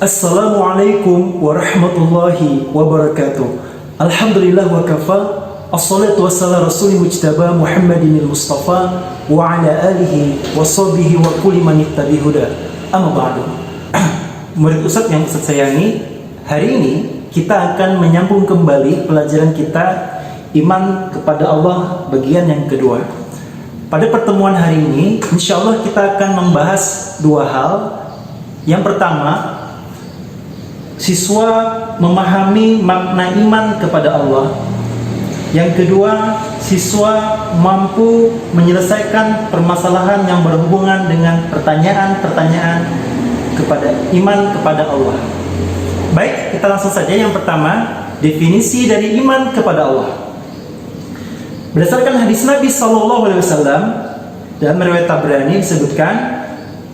Assalamualaikum warahmatullahi wabarakatuh. Alhamdulillah wa kafa. Assalatu wassalamu rasulil mujtaba Muhammadinil Mustafa wa ala alihi wa sahbihi wa kulli man ittabi huda. Amma ba'du. Murid Ustaz yang Ustaz sayangi, hari ini kita akan menyambung kembali pelajaran kita iman kepada Allah bagian yang kedua. Pada pertemuan hari ini, insyaallah kita akan membahas dua hal. Yang pertama, siswa memahami makna iman kepada Allah. Yang kedua, siswa mampu menyelesaikan permasalahan yang berhubungan dengan pertanyaan-pertanyaan kepada iman kepada Allah. Baik, kita langsung saja. Yang pertama, definisi dari iman kepada Allah. Berdasarkan hadis Nabi SAW dalam riwayat Tabrani disebutkan,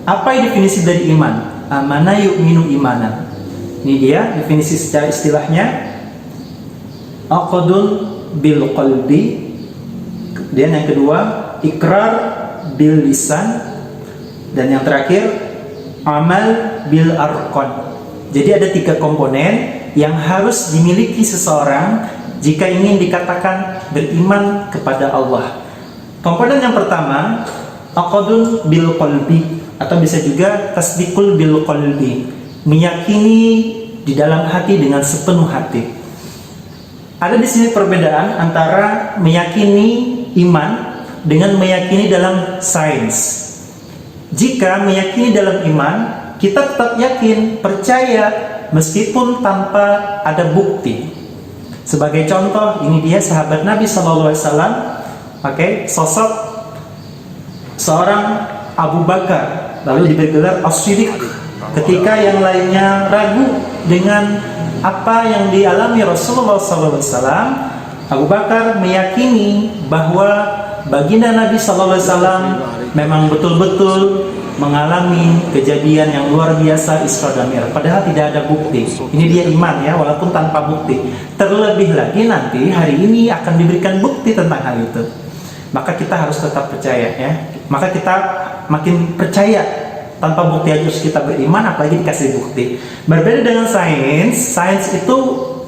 apa definisi dari iman? Amana yu'minu imanan. Ini dia definisi secara istilahnya. Aqdun bil qalbi. Kemudian yang kedua, ikrar bil lisan. Dan yang terakhir, amal bil arqan. Jadi ada tiga komponen yang harus dimiliki seseorang jika ingin dikatakan beriman kepada Allah. Komponen yang pertama, aqdun bil qalbi, atau bisa juga tasdiqul bil qalbi, meyakini di dalam hati dengan sepenuh hati. Ada di sini perbedaan antara meyakini iman dengan meyakini dalam sains. Jika meyakini dalam iman, kita tetap yakin, percaya meskipun tanpa ada bukti. Sebagai contoh, ini dia sahabat Nabi SAW, sosok seorang Abu Bakar, lalu diberi gelar As-Siddiq. Ketika yang lainnya ragu dengan apa yang dialami Rasulullah SAW, Abu Bakar meyakini bahwa baginda Nabi SAW memang betul-betul mengalami kejadian yang luar biasa Isra dan Mi'raj, padahal tidak ada bukti. Ini dia iman ya, walaupun tanpa bukti. Terlebih lagi nanti hari ini akan diberikan bukti tentang hal itu. Maka kita harus tetap percaya ya. Maka kita makin percaya. Tanpa bukti aja kita beriman, apalagi dikasih bukti. Berbeda dengan sains. Sains itu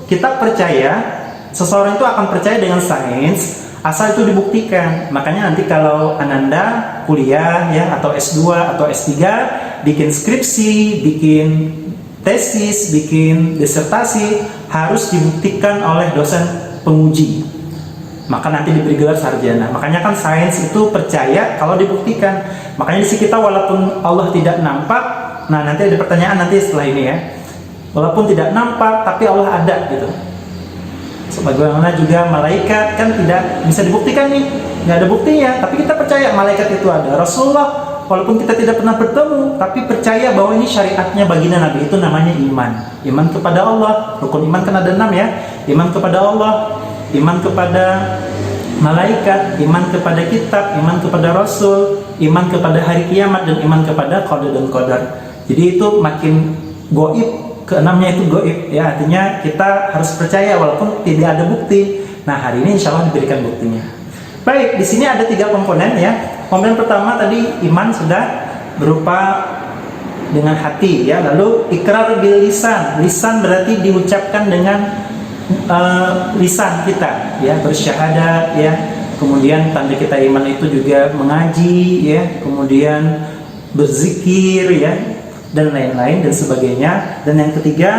kita percaya, seseorang itu akan percaya dengan sains asal itu dibuktikan. Makanya nanti kalau Ananda kuliah ya, atau S2 atau S3, bikin skripsi, bikin tesis, bikin disertasi, harus dibuktikan oleh dosen penguji. Maka nanti diberi gelar sarjana. Makanya kan sains itu percaya kalau dibuktikan. Makanya di sini kita walaupun Allah tidak nampak, nah nanti ada pertanyaan nanti setelah ini ya. Walaupun tidak nampak, tapi Allah ada gitu. Sebagaimana juga malaikat kan tidak bisa dibuktikan nih, nggak ada buktinya, tapi kita percaya malaikat itu ada. Rasulullah walaupun kita tidak pernah bertemu, tapi percaya bahwa ini syariatnya baginda Nabi, itu namanya iman. Iman kepada Allah, rukun iman kan ada 6 ya. Iman kepada Allah, iman kepada malaikat, iman kepada kitab, iman kepada Rasul, iman kepada hari kiamat, dan iman kepada qada dan qadar. Jadi itu makin goib. Keenamnya itu goib ya, artinya kita harus percaya walaupun tidak ada bukti. Nah hari ini insya Allah diberikan buktinya. Baik, di sini ada 3 komponen ya. Komponen pertama tadi iman sudah berupa dengan hati ya. Lalu ikrar bil lisan. Lisan berarti diucapkan dengan lisan kita ya, bersyahadat ya. Kemudian tanda kita iman itu juga mengaji ya, kemudian berzikir ya, dan lain-lain dan sebagainya. Dan yang ketiga,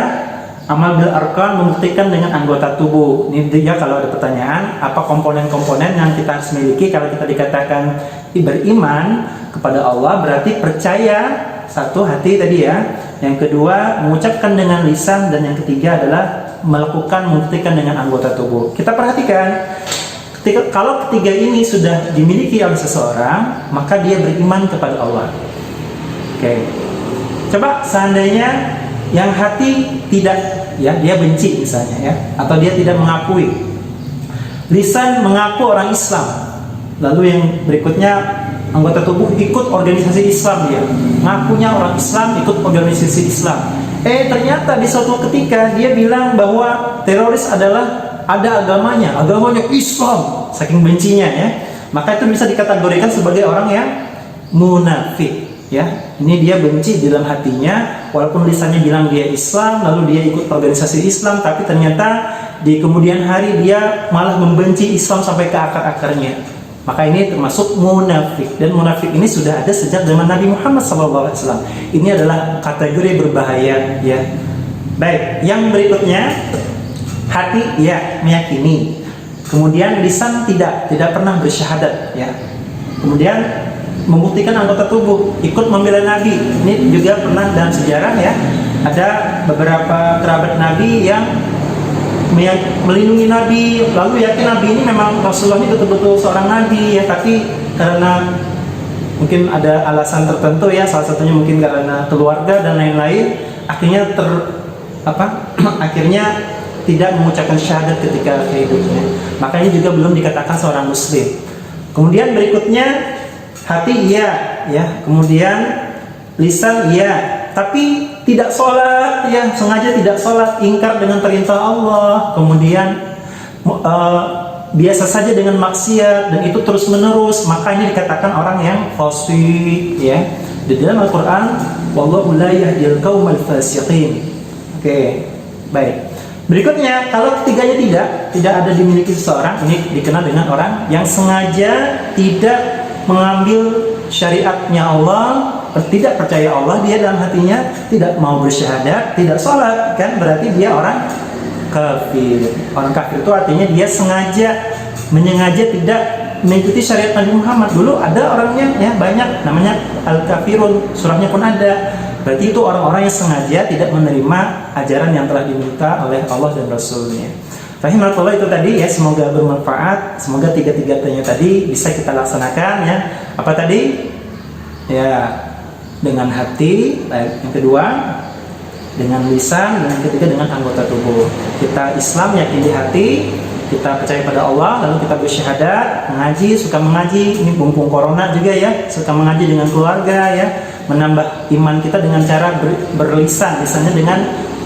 amal bil arkan, membuktikan dengan anggota tubuh. Ini dia kalau ada pertanyaan, apa komponen-komponen yang kita harus miliki kalau kita dikatakan beriman kepada Allah, berarti percaya satu hati tadi ya. Yang kedua, mengucapkan dengan lisan, dan yang ketiga adalah melakukan, membuktikan dengan anggota tubuh. Kita perhatikan, kalau ketiga ini sudah dimiliki oleh seseorang, maka dia beriman kepada Allah. Coba seandainya yang hati tidak ya, dia benci misalnya ya, atau dia tidak mengakui. Lisan mengaku orang Islam. Lalu yang berikutnya, anggota tubuh ikut organisasi Islam, dia ngakunya orang Islam, ikut organisasi Islam. Ternyata di suatu ketika dia bilang bahwa teroris adalah ada agamanya Islam, saking bencinya ya. Maka itu bisa dikategorikan sebagai orang yang munafik. Ya, ini dia benci di dalam hatinya, walaupun lisannya bilang dia Islam, lalu dia ikut organisasi Islam, tapi ternyata di kemudian hari dia malah membenci Islam sampai ke akar-akarnya. Maka ini termasuk munafik, dan munafik ini sudah ada sejak zaman Nabi Muhammad SAW. Ini adalah kategori berbahaya, ya. Baik, yang berikutnya, hati ya meyakini, kemudian lisan tidak pernah bersyahadat, ya. Kemudian membuktikan anggota tubuh ikut membela Nabi. Ini juga pernah dalam sejarah, ya, ada beberapa kerabat Nabi yang melindungi Nabi, lalu yakin Nabi ini memang Rasulullah ini betul-betul seorang Nabi, ya, tapi karena mungkin ada alasan tertentu, ya, salah satunya mungkin karena keluarga dan lain-lain, akhirnya akhirnya tidak mengucapkan syahadat ketika hidupnya. Makanya juga belum dikatakan seorang muslim. Kemudian berikutnya, hati iya, ya, kemudian lisan iya, tapi tidak sholat, ya, sengaja tidak sholat, ingkar dengan perintah Allah, kemudian biasa saja dengan maksiat, dan itu terus menerus, maka ini dikatakan orang yang fasik, ya. Di dalam Al-Quran, wallahu la yahdil qaumal fasiqin. Oke, baik. Berikutnya, kalau ketiganya tidak ada dimiliki seseorang, ini dikenal dengan orang yang sengaja tidak mengambil syariatnya Allah, tidak percaya Allah, dia dalam hatinya tidak mau bersyahadat, tidak sholat, kan berarti dia orang kafir. Orang kafir itu artinya dia menyengaja tidak mengikuti syariat Nabi Muhammad. Dulu ada orangnya, ya, banyak, namanya al-kafirun, surahnya pun ada. Berarti itu orang-orang yang sengaja tidak menerima ajaran yang telah diminta oleh Allah dan Rasulnya. Rahimahullah, itu tadi, ya, semoga bermanfaat, semoga tiga-tiganya tadi bisa kita laksanakan, ya. Apa tadi? Ya, dengan hati, yang kedua dengan lisan, dengan ketiga dengan anggota tubuh. Kita Islam yakin di hati, kita percaya pada Allah, lalu kita bersyahadat, suka mengaji, ini mumpung corona juga, ya, suka mengaji dengan keluarga, ya, menambah iman kita dengan cara berlisan, lisannya dengan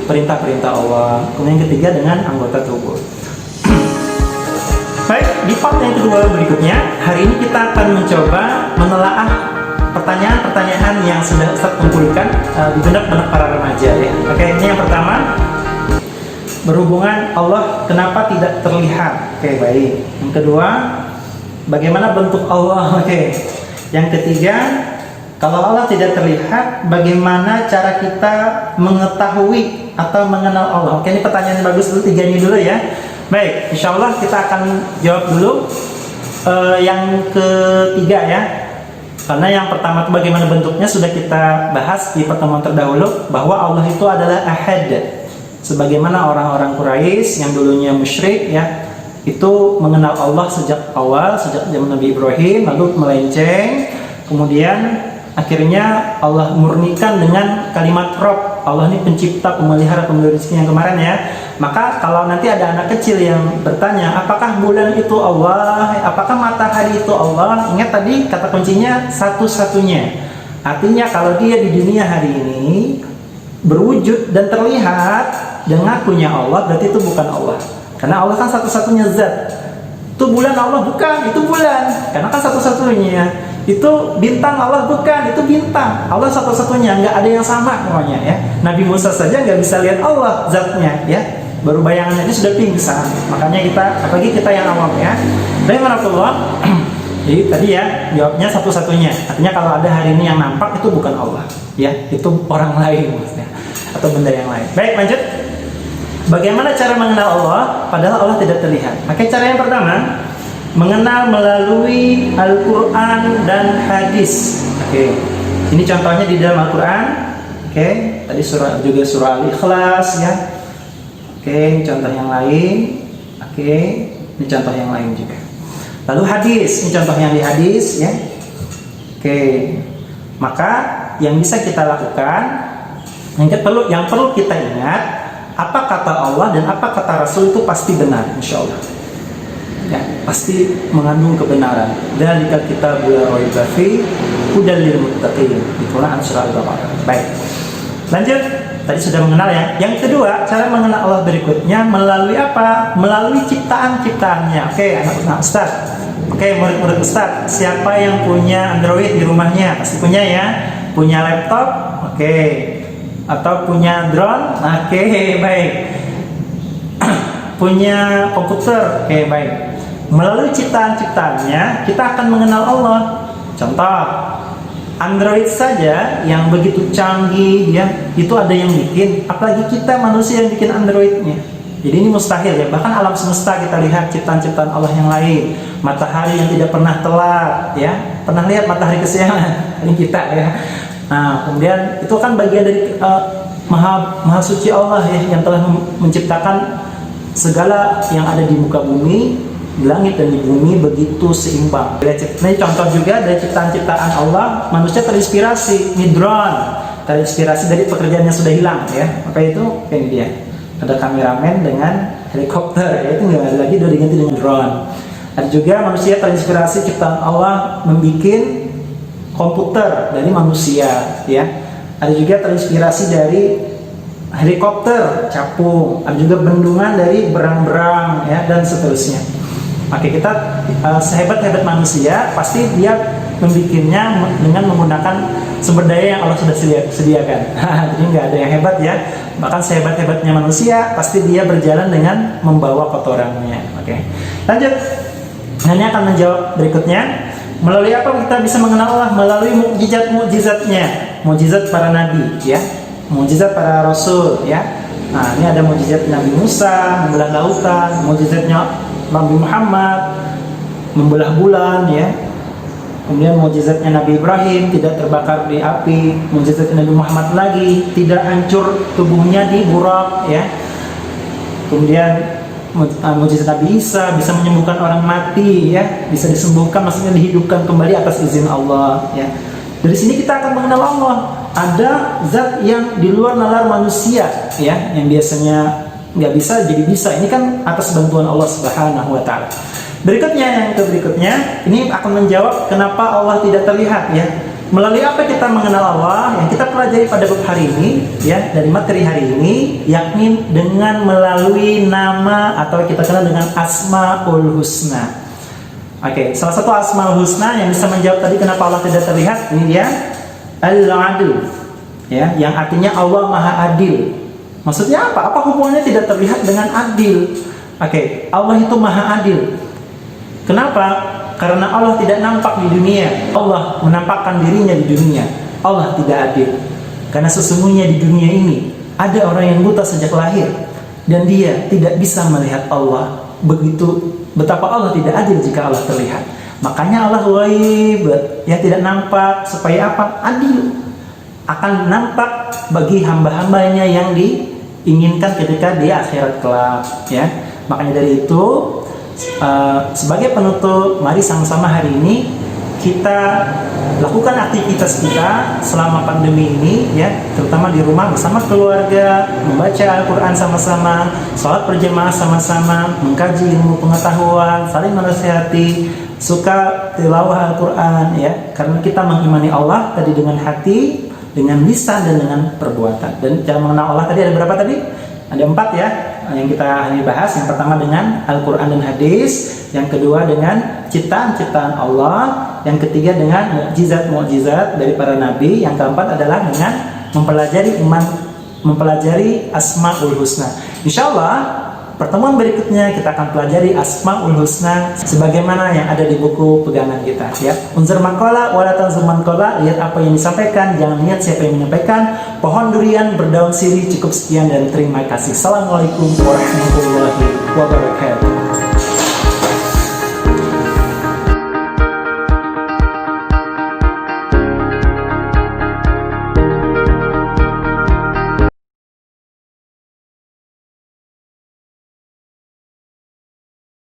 perintah-perintah Allah. Kemudian yang ketiga dengan anggota tubuh. Baik, di part yang kedua berikutnya, hari ini kita akan mencoba menelaah pertanyaan-pertanyaan yang sudah Ustaz kumpulkan di benak-benak para remaja, ya. Oke, ini yang pertama, berhubungan Allah kenapa tidak terlihat. Oke, baik. Yang kedua, bagaimana bentuk Allah. Oke. Yang ketiga, kalau Allah tidak terlihat, bagaimana cara kita mengetahui atau mengenal Allah? Oke, ini pertanyaan yang bagus dulu, tiga ini dulu, ya. Baik, insya Allah kita akan jawab dulu yang ketiga, ya. Karena yang pertama itu bagaimana bentuknya sudah kita bahas di pertemuan terdahulu, bahwa Allah itu adalah Ahad. Sebagaimana orang-orang Quraisy yang dulunya musyrik, ya, itu mengenal Allah sejak awal, sejak zaman Nabi Ibrahim, lalu melenceng, kemudian akhirnya Allah murnikan dengan kalimat Rabb. Allah ini pencipta, pemelihara, pemberi rezeki yang kemarin, ya. Maka kalau nanti ada anak kecil yang bertanya, apakah bulan itu Allah, apakah matahari itu Allah, ingat tadi kata kuncinya satu-satunya. Artinya kalau dia di dunia hari ini berwujud dan terlihat dengan punya Allah, berarti itu bukan Allah. Karena Allah kan satu-satunya zat. Itu bulan Allah bukan, itu bulan. Karena kan satu-satunya. Itu bintang Allah bukan, itu bintang. Allah satu-satunya, nggak ada yang sama pokoknya, ya. Nabi Musa saja nggak bisa lihat Allah zatnya, ya. Baru bayangannya aja sudah pingsan. Makanya kita, apalagi kita yang awam, ya. Rahimahullah. Jadi tadi, ya, jawabnya satu-satunya. Artinya kalau ada hari ini yang nampak, itu bukan Allah, ya. Itu orang lain maksudnya, atau benda yang lain. Baik, lanjut. Bagaimana cara mengenal Allah padahal Allah tidak terlihat? Maka cara yang pertama, mengenal melalui Al-Quran dan hadis. Oke, ini contohnya di dalam Al-Quran. Oke, tadi juga surah Al-Ikhlas, ya. Oke, ini contoh yang lain. Oke, ini contoh yang lain juga. Lalu hadis, ini contoh yang di hadis, ya. Oke, maka yang bisa kita lakukan, yang perlu kita ingat, apa kata Allah dan apa kata Rasul itu pasti benar, insya Allah, ya, pasti mengandung kebenaran. Dzalika kitabul raiba fi hudal lil muttaqin, di Quran surah Al-Baqarah. Baik, lanjut. Tadi sudah mengenal, ya. Yang kedua, cara mengenal Allah berikutnya melalui apa? Melalui ciptaan-ciptaannya. Oke, anak Ustaz. Oke, murid-murid Ustaz, siapa yang punya Android di rumahnya? Pasti punya, ya. Punya laptop, oke. Atau punya drone, oke, baik. Punya komputer, oke, baik. Melalui ciptaan-ciptaannya kita akan mengenal Allah. Contoh, Android saja yang begitu canggih ya, itu ada yang bikin, apalagi kita manusia yang bikin Androidnya. Jadi ini mustahil ya, bahkan alam semesta kita lihat ciptaan-ciptaan Allah yang lain. Matahari yang tidak pernah telat ya, pernah lihat matahari kesiangan? Ini kita ya. Nah, kemudian itu kan bagian dari maha suci Allah ya, yang telah menciptakan segala yang ada di muka bumi, di langit dan di bumi begitu seimbang. Ini contoh juga dari ciptaan-ciptaan Allah, manusia terinspirasi. Ini drone, terinspirasi dari pekerjaan yang sudah hilang ya. Apa itu? Kayak dia. Ada kameramen dengan helikopter, ya, itu nggak ada lagi, udah diganti dengan drone. Ada juga manusia terinspirasi ciptaan Allah membuat komputer dari manusia, ya. Ada juga terinspirasi dari helikopter, capung. Ada juga bendungan dari berang-berang, ya, dan seterusnya. Oke, kita sehebat-hebat manusia pasti dia membikinnya dengan menggunakan sumber daya yang Allah sudah sediakan. Jadi nggak ada yang hebat ya. Bahkan sehebat-hebatnya manusia pasti dia berjalan dengan membawa kotorannya. Oke, lanjut. Ini akan menjawab berikutnya. Melalui apa kita bisa mengenal Allah? Melalui mukjizat-mukjizatnya, mukjizat para nabi, ya, mukjizat para rasul, ya. Nah, ini ada mukjizat Nabi Musa membelah lautan, mukjizatnya Nabi Muhammad membelah bulan, ya. Kemudian mukjizatnya Nabi Ibrahim tidak terbakar di api, mukjizat Nabi Muhammad lagi tidak hancur tubuhnya di burak, ya. Kemudian mukjizat Nabi Isa bisa menyembuhkan orang mati, ya, bisa disembuhkan, maksudnya dihidupkan kembali atas izin Allah, ya. Dari sini kita akan mengenal Allah. Ada zat yang di luar nalar manusia, ya, yang biasanya nggak bisa jadi bisa. Ini kan atas bantuan Allah Subhanahu wa Ta'ala. Berikutnya, yang berikutnya, ini akan menjawab kenapa Allah tidak terlihat, ya. Melalui apa kita mengenal Allah? Yang kita pelajari pada bab hari ini, ya, dari materi hari ini, yakni dengan melalui nama atau kita kenal dengan Asmaul Husna. Oke, salah satu Asmaul Husna yang bisa menjawab tadi kenapa Allah tidak terlihat, ini dia Al-Adil, ya, yang artinya Allah Maha Adil. Maksudnya apa? Apa hubungannya tidak terlihat dengan adil? Oke, Allah itu Maha Adil. Kenapa? Karena Allah tidak nampak di dunia. Allah menampakkan dirinya di dunia. Allah tidak adil. Karena sesungguhnya di dunia ini ada orang yang buta sejak lahir dan dia tidak bisa melihat Allah. Begitu betapa Allah tidak adil jika Allah terlihat. Makanya Allah ghaib, yang tidak nampak, supaya apa? Adil. Akan nampak bagi hamba-hambanya yang diinginkan ketika di akhirat kelak, ya. Makanya dari itu sebagai penutup, mari sama-sama hari ini kita lakukan aktivitas kita selama pandemi ini, ya, terutama di rumah bersama keluarga, membaca Al-Quran sama-sama, sholat berjamaah sama-sama, mengkaji ilmu pengetahuan, saling menasihati, suka tilawah Al-Quran, ya, karena kita mengimani Allah tadi dengan hati, dengan lisan, dan dengan perbuatan. Dan cara mengenal Allah tadi ada berapa tadi? Ada 4, ya, yang kita hari bahas. Yang pertama dengan Al-Quran dan hadis, yang kedua dengan ciptaan-ciptaan Allah, yang ketiga dengan mukjizat-mukjizat dari para nabi, yang keempat adalah dengan mempelajari Asmaul Husna. Insyaallah pertemuan berikutnya kita akan pelajari Asmaul Husna sebagaimana yang ada di buku pegangan kita, ya. Unzur maqala wala tanzur maqala, lihat apa yang disampaikan, jangan lihat siapa yang menyampaikan. Pohon durian berdaun sirih. Cukup sekian dan terima kasih. Assalamualaikum warahmatullahi wabarakatuh.